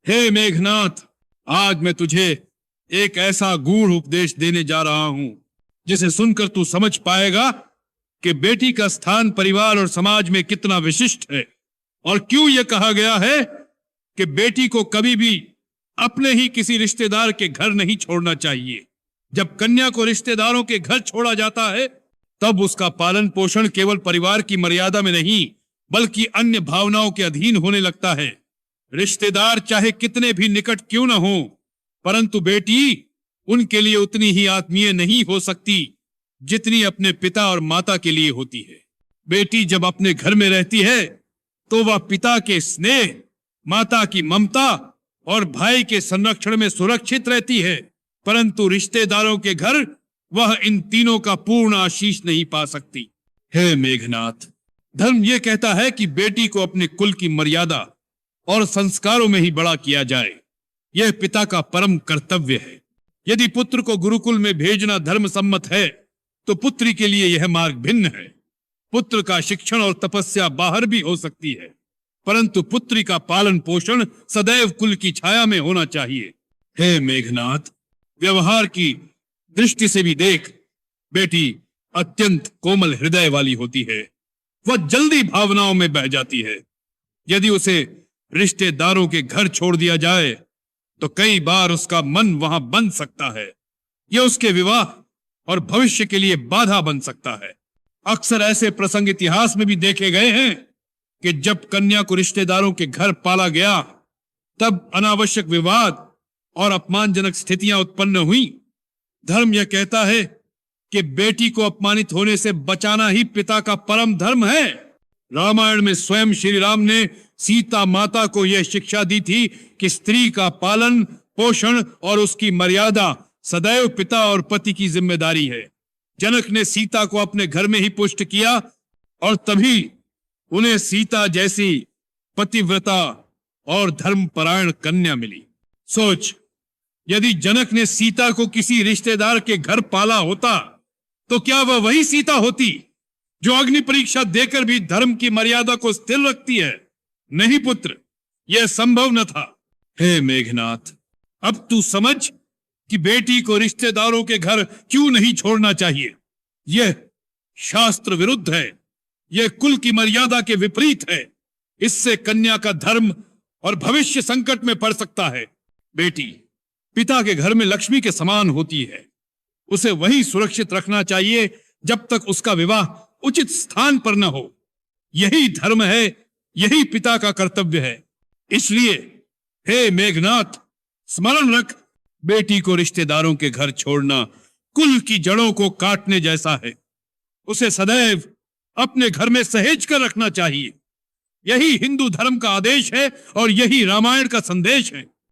हे मेघनाथ, आज मैं तुझे एक ऐसा गूढ़ उपदेश देने जा रहा हूं जिसे सुनकर तू समझ पाएगा कि बेटी का स्थान परिवार और समाज में कितना विशिष्ट है और क्यों यह कहा गया है कि बेटी को कभी भी अपने ही किसी रिश्तेदार के घर नहीं छोड़ना चाहिए। जब कन्या को रिश्तेदारों के घर छोड़ा जाता है तब उसका पालन पोषण केवल परिवार की मर्यादा में नहीं बल्कि अन्य भावनाओं के अधीन होने लगता है। रिश्तेदार चाहे कितने भी निकट क्यों न हो, परंतु बेटी उनके लिए उतनी ही आत्मीय नहीं हो सकती जितनी अपने पिता और माता के लिए होती है। बेटी जब अपने घर में रहती है तो वह पिता के स्नेह, माता की ममता और भाई के संरक्षण में सुरक्षित रहती है, परंतु रिश्तेदारों के घर वह इन तीनों का पूर्ण आशीष नहीं पा सकती। हे मेघनाथ, धर्म यह कहता है कि बेटी को अपने कुल की मर्यादा और संस्कारों में ही बड़ा किया जाए। यह पिता का परम कर्तव्य है। यदि पुत्र को गुरुकुल में भेजना धर्म सम्मत है तो पुत्री के लिए यह मार्ग भिन्न है। पुत्र का शिक्षण और तपस्या बाहर भी हो सकती है, परंतु पुत्री का पालन पोषण सदैव कुल की छाया में होना चाहिए। हे मेघनाथ, व्यवहार की दृष्टि से भी देख, बेटी अत्यंत कोमल हृदय वाली होती है। वह जल्दी भावनाओं में बह जाती है। यदि उसे रिश्तेदारों के घर छोड़ दिया जाए तो कई बार उसका मन वहां बंध सकता है। यह उसके विवाह और भविष्य के लिए बाधा बन सकता है। अक्सर ऐसे प्रसंग इतिहास में भी देखे गए हैं कि जब कन्या को रिश्तेदारों के घर पाला गया तब अनावश्यक विवाद और अपमानजनक स्थितियां उत्पन्न हुई। धर्म यह कहता है कि बेटी को अपमानित होने से बचाना ही पिता का परम धर्म है। रामायण में स्वयं श्री राम ने सीता माता को यह शिक्षा दी थी कि स्त्री का पालन पोषण और उसकी मर्यादा सदैव पिता और पति की जिम्मेदारी है। जनक ने सीता को अपने घर में ही पुष्ट किया और तभी उन्हें सीता जैसी पतिव्रता और धर्मपरायण कन्या मिली। सोच, यदि जनक ने सीता को किसी रिश्तेदार के घर पाला होता तो क्या वह वही सीता होती जो अग्नि परीक्षा देकर भी धर्म की मर्यादा को स्थिर रखती है? नहीं पुत्र, यह संभव न था। हे मेघनाथ, अब तू समझ कि बेटी को रिश्तेदारों के घर क्यों नहीं छोड़ना चाहिए। यह शास्त्र विरुद्ध है। यह कुल की मर्यादा के विपरीत है। इससे कन्या का धर्म और भविष्य संकट में पड़ सकता है। बेटी पिता के घर में लक्ष्मी के समान होती है। उसे वही सुरक्षित रखना चाहिए जब तक उसका विवाह उचित स्थान पर न हो। यही धर्म है, यही पिता का कर्तव्य है। इसलिए हे मेघनाथ, स्मरण रख, बेटी को रिश्तेदारों के घर छोड़ना कुल की जड़ों को काटने जैसा है। उसे सदैव अपने घर में सहेज कर रखना चाहिए। यही हिंदू धर्म का आदेश है और यही रामायण का संदेश है।